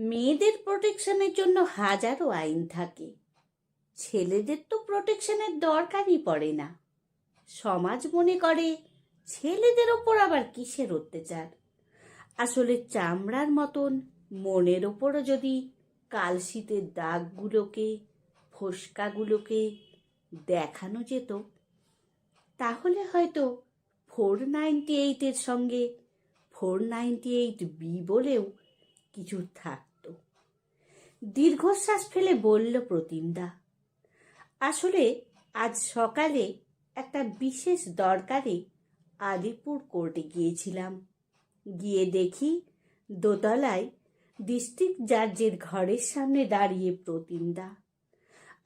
মেয়েদের প্রোটেকশনের জন্য হাজারো আইন থাকে, ছেলেদের তো প্রোটেকশনের দরকারই পড়ে না। সমাজ মনে করে ছেলেদের ওপর আবার কিসের অত্যাচার। আসলে চামড়ার মতন মনের ওপরও যদি কালশিটের দাগগুলোকে, ফোসকাগুলোকে দেখানো যেত, তাহলে হয়তো 498-এর সঙ্গে 498B বলেও কিছু থাকত। দীর্ঘশ্বাস ফেলে বলল প্রতিমদা, আসলে আজ সকালে একটা বিশেষ দরকারে আলিপুর কোর্টে গিয়েছিলাম। গিয়ে দেখি দোতলায় ডিস্ট্রিক্ট জাজের ঘরের সামনে দাঁড়িয়ে প্রতিমদা।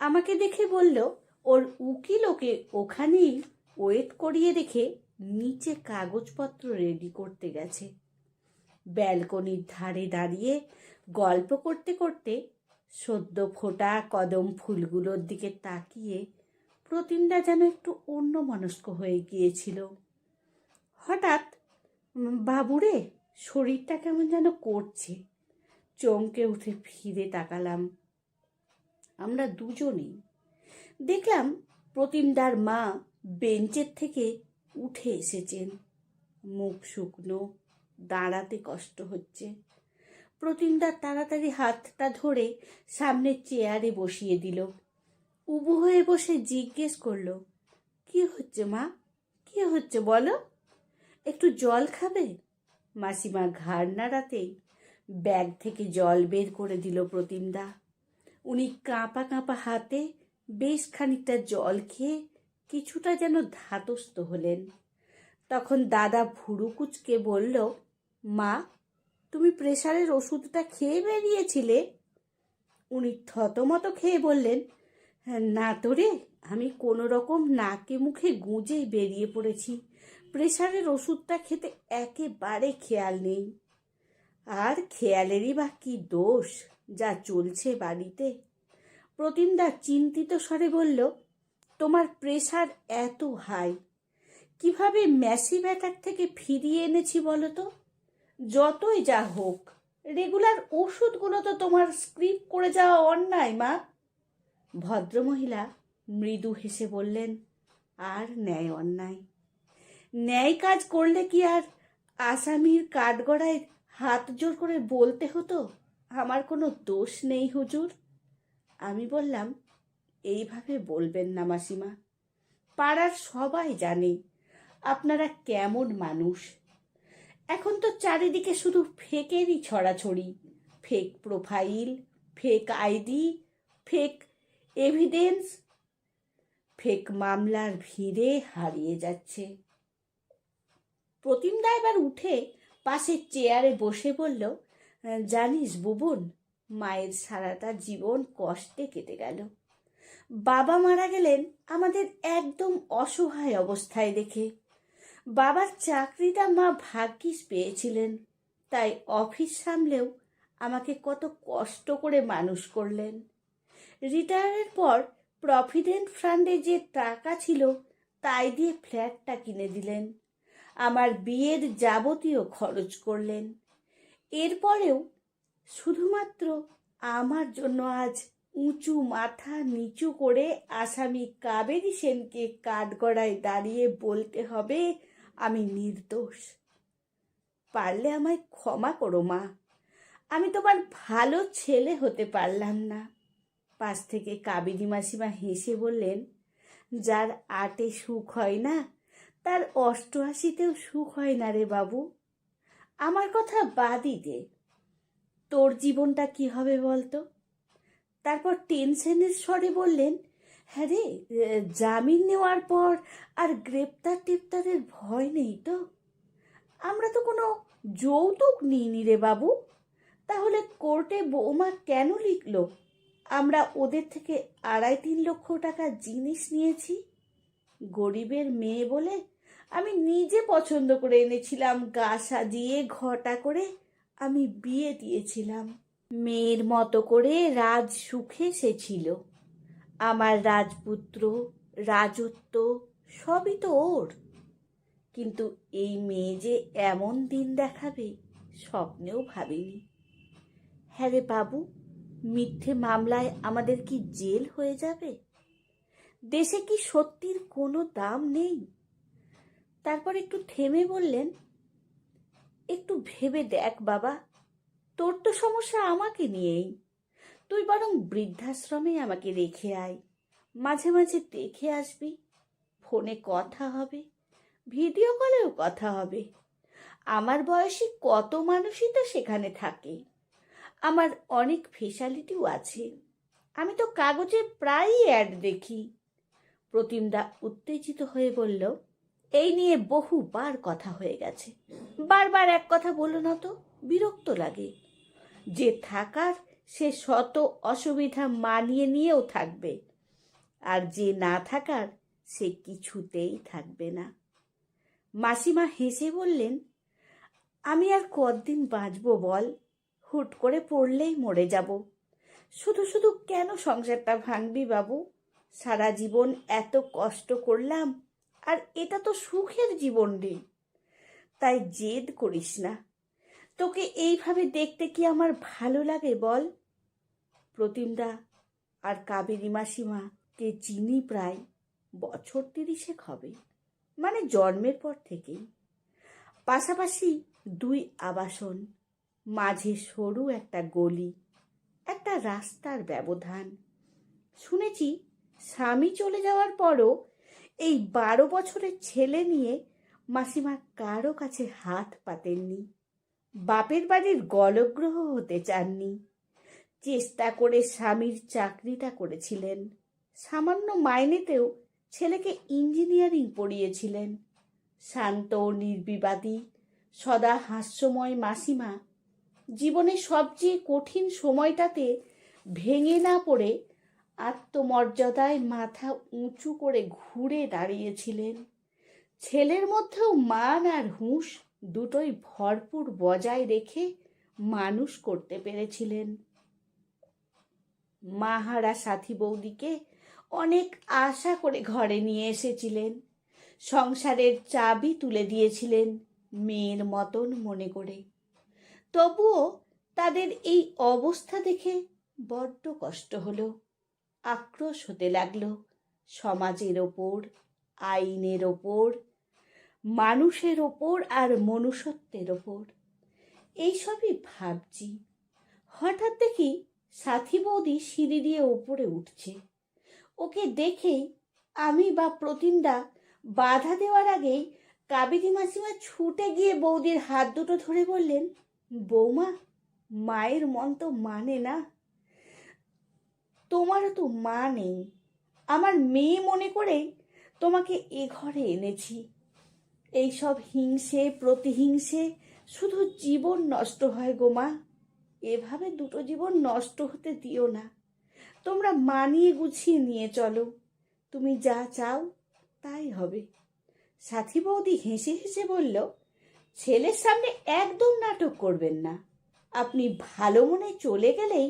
আমাকে দেখে বলল ওর উকিল ওকে ওখানেই ওয়েট করিয়ে রেখে নিচে কাগজপত্র রেডি করতে গেছে। ব্যালকনির ধারে দাঁড়িয়ে গল্প করতে করতে সদ্য ফোটা কদম ফুলগুলোর দিকে তাকিয়ে প্রতিমদা যেন একটু অন্যমনস্ক হয়ে গিয়েছিল। হঠাৎ, বাবুরে, শরীরটা কেমন যেন করছে। চমকে উঠে ফিরে তাকালাম। আমরা দুজনেই। দেখলাম প্রতিমদার মা বেঞ্চের থেকে উঠে এসেছেন। মুখ শুকনো, দাঁড়াতে কষ্ট হচ্ছে। প্রতিমদার তাড়াতাড়ি হাতটা ধরে সামনের চেয়ারে বসিয়ে দিল। উবু হয়ে বসে জিজ্ঞেস করলো, কি হচ্ছে মা, কি হচ্ছে বলো? একটু জল খাবে? মাসিমা ঘাড় নাড়াতেই ব্যাগ থেকে জল বের করে দিল প্রতিমদা। উনি কাঁপা কাঁপা হাতে বেশ খানিকটা জল খেয়ে কিছুটা যেন ধাতস্থ হলেন। তখন দাদা ভুরু কুচকে বলল, মা, তুমি প্রেসারের ওষুধটা খেয়ে বেরিয়েছিলে? উনি থতমত খেয়ে বললেন, না তো রে, আমি কোনো রকম নাকে মুখে গুঁজেই বেরিয়ে পড়েছি। প্রেসারের ওষুধটা খেতে একেবারে খেয়াল নেই। আর খেয়ালেরই বা কি দোষ, যা চলছে বাড়িতে। প্রতিমদা চিন্তিত স্বরে বলল, তোমার প্রেসার এত হাই, কিভাবে ম্যাসিভ অ্যাটাক থেকে ফিরিয়ে এনেছি বলো তো? যতই যা হোক, রেগুলার ওষুধগুলো তো তোমার স্ক্রিপ্ট করে যাওয়া অন্যায় মা। ভদ্রমহিলা মৃদু হেসে বললেন, আর ন্যায় অন্যায়? ন্যায় কাজ করলে কি আর আসামির কাঠগড়ায় হাত জোর করে বলতে হতো আমার কোনো দোষ নেই হুজুর? আমি বললাম, এইভাবে বলবেন না মাসিমা। পাড়ার সবাই জানে আপনারা কেমন মানুষ। এখন তো চারিদিকে শুধু ফেকেরই ছড়াছড়ি। Fake profile, fake ID, fake evidence, fake মামলার ভিড়ে হারিয়ে যাচ্ছে। প্রতিমদা এবার উঠে পাশের চেয়ারে বসে বলল, জানিস বুবুন, মায়ের সারাটা জীবন কষ্টে কেটে গেল। বাবা মারা গেলেন আমাদের একদম অসহায় অবস্থায় দেখে। বাবার চাকরিটা মা ভাগ্যিস পেয়েছিলেন, তাই অফিস সামলেও আমাকে কত কষ্ট করে মানুষ করলেন। রিটায়ারের পর প্রভিডেন্ট ফান্ডে যে টাকা ছিল তাই দিয়ে ফ্ল্যাটটা কিনে দিলেন। আমার বিয়ের যাবতীয় খরচ করলেন। এরপরেও শুধুমাত্র আমার জন্য আজ উঁচু মাথা নিচু করে আসামি কাবেরী সেনকে কাঠগড়ায় দাঁড়িয়ে বলতে হবে আমি নির্দোষ। পারলে আমায় ক্ষমা করো মা, আমি তোমার ভালো ছেলে হতে পারলাম না। পাশ থেকে কাবেরী মাসিমা হেসে বললেন, যার 8-এ সুখ হয় না তার 88-তেও সুখ হয় না রে বাবু। আমার কথা বাদই দে, তোর জীবনটা কি হবে বলতো? তারপর টেনশনের স্বরে বললেন, হ্যাঁ রে, জামিন নেওয়ার পর আর গ্রেপ্তার টেপ্তারের ভয় নেই তো? আমরা তো কোনো যৌতুক নিইনি রে বাবু। তাহলে কোর্টে বৌমা কেন লিখলো আমরা ওদের থেকে 2.5-3 লক্ষ টাকা জিনিস নিয়েছি? গরিবের মেয়ে বলে আমি নিজে পছন্দ করে এনেছিলাম, গা সাজিয়ে ঘটা করে আমি বিয়ে দিয়েছিলাম। মেয়ের মতো করে রাজ সুখে সে ছিল। আমার রাজপুত্র, রাজত্ব সবই তো ওর। কিন্তু এই মেয়ে যে এমন দিন দেখাবে স্বপ্নেও ভাবিনি। হ্যাঁ রে বাবু, মিথ্যে মামলায় আমাদের কি জেল হয়ে যাবে? দেশে কি সত্যির কোনো দাম নেই? তারপর একটু থেমে বললেন, একটু ভেবে দেখ বাবা, তোর তো সমস্যা আমাকে নিয়েই। তুই বরং বৃদ্ধাশ্রমে আমাকে রেখে আয়, মাঝে মাঝে দেখে আসবি, ফোনে কথা হবে, ভিডিও কলেও কথা হবে। আমার বয়সী কত মানুষই তো সেখানে থাকে। আমার অনেক ফেসিলিটিও আছে। আমি তো কাগজে প্রায়ই অ্যাড দেখি। প্রতিমদা উত্তেজিত হয়ে বলল, এই নিয়ে বহুবার কথা হয়ে গেছে, বারবার এক কথা বলো না তো, বিরক্ত লাগে। যে থাকার সে শত অসুবিধা মানিয়ে নিয়েও থাকবে, আর যে না থাকার সে কিছুতেই থাকবে না। মাসিমা হেসে বললেন, আমি আর কতদিন বাঁচবো বল? হুট করে পড়লেই মরে যাব। শুধু শুধু কেন সংসারটা ভাঙবি বাবু? সারা জীবন এত কষ্ট করলাম, আর এটা তো সুখের জীবন রে। তাই জেদ করিস না। তোকে এইভাবে দেখতে কি আমার ভালো লাগে বল? প্রতিমদা আর কাবেরী মাসিমাকে চিনি প্রায় বছর 30 হবে, মানে জন্মের পর থেকেই। পাশাপাশি 2 আবাসন, মাঝে সরু একটা গলি, একটা রাস্তার ব্যবধান। শুনেছি স্বামী চলে যাওয়ার পরও এই 12 বছরের ছেলে নিয়ে মাসিমা কারো কাছে হাত পাতেননি, বাপের বাড়ির গলগ্রহ হতে চাননি। চেষ্টা করে স্বামীর চাকরিটা করেছিলেন, সামান্য মাইনেতেও ছেলেকে ইঞ্জিনিয়ারিং পড়িয়েছিলেন। শান্ত নির্বিবাদী, সদা হাস্যময় মাসিমা জীবনের সবচেয়ে কঠিন সময়টাতে ভেঙে না পড়ে আত্মমর্যাদায় মাথা উঁচু করে ঘুরে দাঁড়িয়েছিলেন। ছেলের মধ্যেও মান আর হুঁশ দুটোই ভরপুর বজায় রেখে মানুষ করতে পেরেছিলেন। মাহারা সাথী বৌদিকে অনেক আশা করে ঘরে নিয়ে এসেছিলেন, সংসারের চাবি তুলে দিয়েছিলেন মেয়ের মতন মনে করে। তবুও তাদের এই অবস্থা দেখে বড্ড কষ্ট হলো, আক্রোশ হতে লাগলো সমাজের ওপর, আইনের ওপর, মানুষের ওপর আর মনুষ্যত্বের ওপর। এইসবই ভাবছি, হঠাৎ দেখি সাথী বৌদি সিঁড়ি দিয়ে ওপরে উঠছে। ওকে দেখেই আমি বা প্রতিমদা বাধা দেওয়ার আগেই কাবেরী মাসিমা ছুটে গিয়ে বৌদির হাত দুটো ধরে বললেন, বৌমা, মায়ের মন তো মানে না, তোমারও তো মা নেই, আমার মেয়ে মনে করেই তোমাকে এ ঘরে এনেছি। এইসব হিংসে প্রতিহিংসে শুধু জীবন নষ্ট হয় গো মা। এভাবে দুটো জীবন নষ্ট হতে দিও না। তোমরা মানিয়ে গুছিয়ে নিয়ে চলো, তুমি যা চাও তাই হবে। সাথী বৌদি হেসে হেসে বলল, ছেলের সামনে একদম নাটক করবেন না। আপনি ভালো মনে চলে গেলেই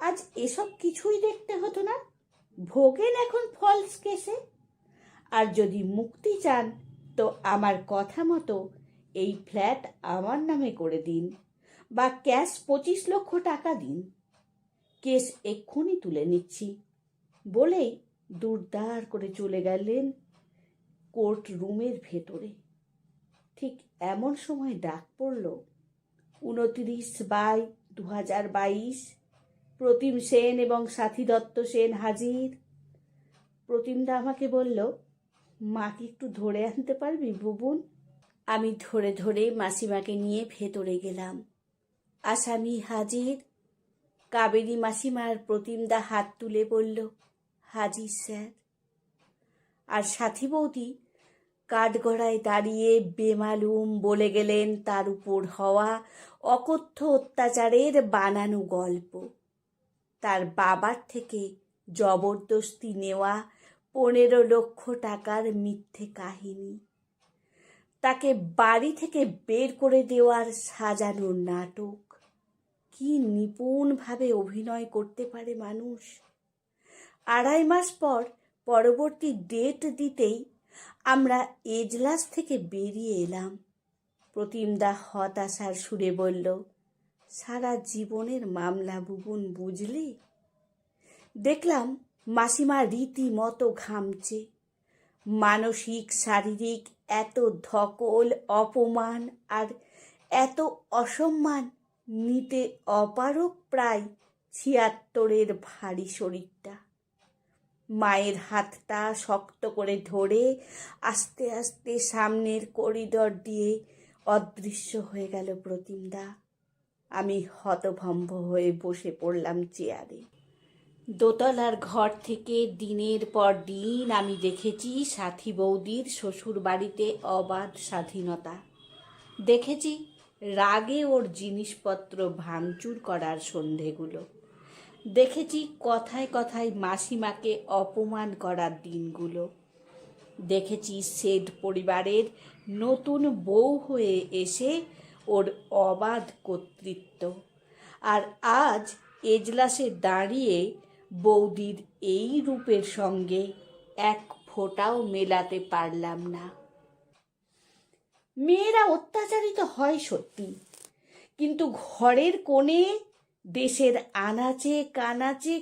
আজ এসব কিছুই দেখতে হতো না। ভোগেন এখন ফলস কেসে। আর যদি মুক্তি চান তো আমার কথা মতো এই ফ্ল্যাট আমার নামে করে দিন, বা ক্যাশ 25 লক্ষ টাকা দিন। কেস এক্ষুনি তুলে নিচ্ছি বলেই দুরদার করে চলে গেলেন কোর্ট রুমের ভেতরে। ঠিক এমন সময় ডাক পড়ল, 29/2022, প্রতিম সেন এবং সাথী দত্ত সেন হাজির। প্রতিমদা আমাকে বলল, মাকে একটু ধরে আনতে পারবি বুবুন? আমি ধরে ধরে মাসিমাকে নিয়ে ভেতরে গেলাম। আসামি হাজির। কাবেরী মাসিমার প্রতিমদা হাত তুলে বলল, হাজির স্যার। আর সাথী বৌদি কাঠগড়ায় দাঁড়িয়ে বেমালুম বলে গেলেন তার উপর হওয়া অকথ্য অত্যাচারের বানানো গল্প, তার বাবার থেকে জবরদস্তি নেওয়া 15 লক্ষ টাকার মিথ্যে কাহিনী, তাকে বাড়ি থেকে বের করে দেওয়ার সাজানো নাটক। কি নিপুণভাবে অভিনয় করতে পারে মানুষ। 2.5 মাস পর পরবর্তী ডেট দিতেই আমরা এজলাস থেকে বেরিয়ে এলাম। প্রতিমদা হতাশার সুরে বলল, সারা জীবনের মামলা বুবুন বুঝলি? দেখলাম মাসিমা রীতিমতো ঘামছে। মানসিক শারীরিক এত ধকল, অপমান আর এত অসম্মান নিতে অপারগ প্রায় ৭৬-এর ভারী শরীরটা। মায়ের হাতটা শক্ত করে ধরে আস্তে আস্তে সামনের করিডর দিয়ে অদৃশ্য হয়ে গেল প্রতিমদা। আমি হতভম্ব হয়ে বসে পড়লাম চেয়ারে। দোতলার ঘর থেকে দিনের পর দিন আমি দেখেছি সাথী বৌদির শ্বশুর বাড়িতে অবাধ স্বাধীনতা। দেখেছি রাগে ওর জিনিসপত্র ভাঙচুর করার সন্ধেগুলো। দেখেছি কথায় কথায় মাসিমাকে অপমান করার দিনগুলো। দেখেছি শেঠ পরিবারের নতুন বউ হয়ে এসে ওর অবাধ কর্তৃত্ব। আর আজ এজলাসে দাঁড়িয়ে বৌদির এই রূপের সঙ্গে এক ফোঁটাও মেলাতে পারলাম না। মেয়েরা অত্যাচারিত হয় সত্যি, কিন্তু ঘরের কোণে দেশের আনাচে কানাচে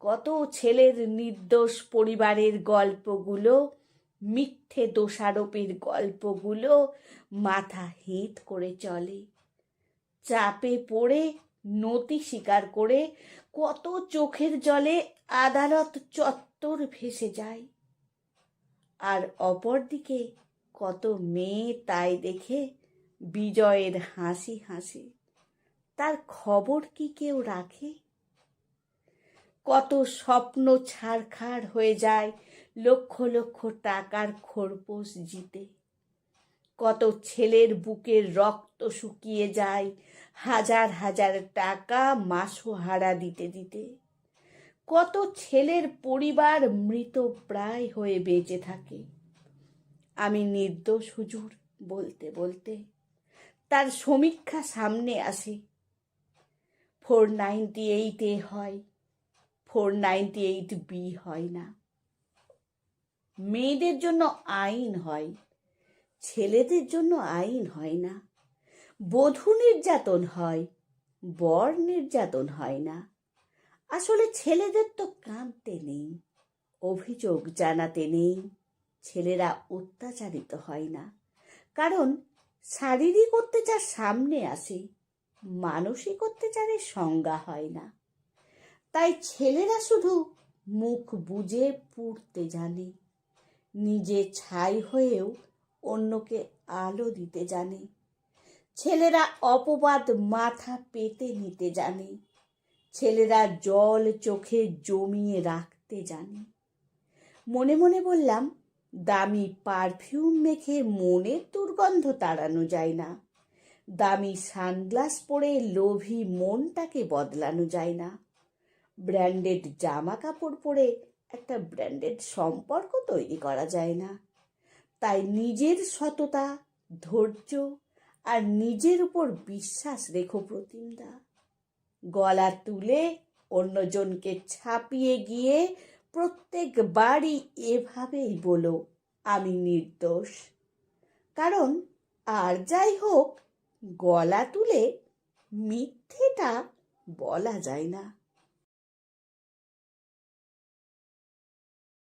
কত ছেলের নির্দোষ পরিবারের গল্পগুলো, মিথ্যে দোষারোপের গল্পগুলো মাথা হেঁট করে চলে। চাপে পড়ে নতি স্বীকার করে কত চোখের জলে আদালত চত্বর ভেসে যায়। আর অপরদিকে কত মেয়ে তাই দেখে বিজয়ের হাসি হাসে। তার খবর কি কেউ রাখে? কত স্বপ্ন ছারখার হয়ে যায় লক্ষ লক্ষ টাকার খোরপোশ জিতে। কত ছেলের বুকের রক্ত শুকিয়ে যায় হাজার হাজার টাকা মাসোহারা দিতে দিতে। কত ছেলের পরিবার মৃত প্রায় হয়ে বেঁচে থাকে। আমি নির্দোষ হুজুর বলতে বলতে তার সমীক্ষা সামনে আসে। 498 হয়, 498B হয় না। মেয়েদের জন্য আইন হয়, ছেলেদের জন্য আইন হয় না। বধূ নির্যাতন হয়, বর নির্যাতন হয় না। আসলে ছেলেদের তো কাঁদতে নেই, অভিযোগ জানাতে নেই। ছেলেরা অত্যাচারিত হয় না, কারণ শারীরিক অত্যাচার সামনে আসে, মানসিক অত্যাচারের সংজ্ঞা হয় না। তাই ছেলেরা শুধু মুখ বুজে পুড়তে জানে, নিজে ছাই হয়েও অন্যকে আলো দিতে জানে। ছেলেরা অপবাদ মাথা পেতে নিতে জানে, ছেলেরা জল চোখে জমিয়ে রাখতে জানে। মনে মনে বললাম, দামি পারফিউম মেখে মনের দুর্গন্ধ তাড়ানো যায় না, দামি সানগ্লাস পরে লোভী মনটাকে বদলানো যায় না, ব্র্যান্ডেড জামা কাপড় পরে একটা ব্র্যান্ডেড সম্পর্ক তৈরি করা যায় না। তাই নিজের সততা, ধৈর্য আর নিজের উপর বিশ্বাস রেখো প্রতিমদা। গলা তুলে অন্যজনকে ছাপিয়ে গিয়ে প্রত্যেকবারই এভাবেই বলো, আমি নির্দোষ। কারণ আর যাই হোক, গলা তুলে মিথ্যেটা বলা যায় না।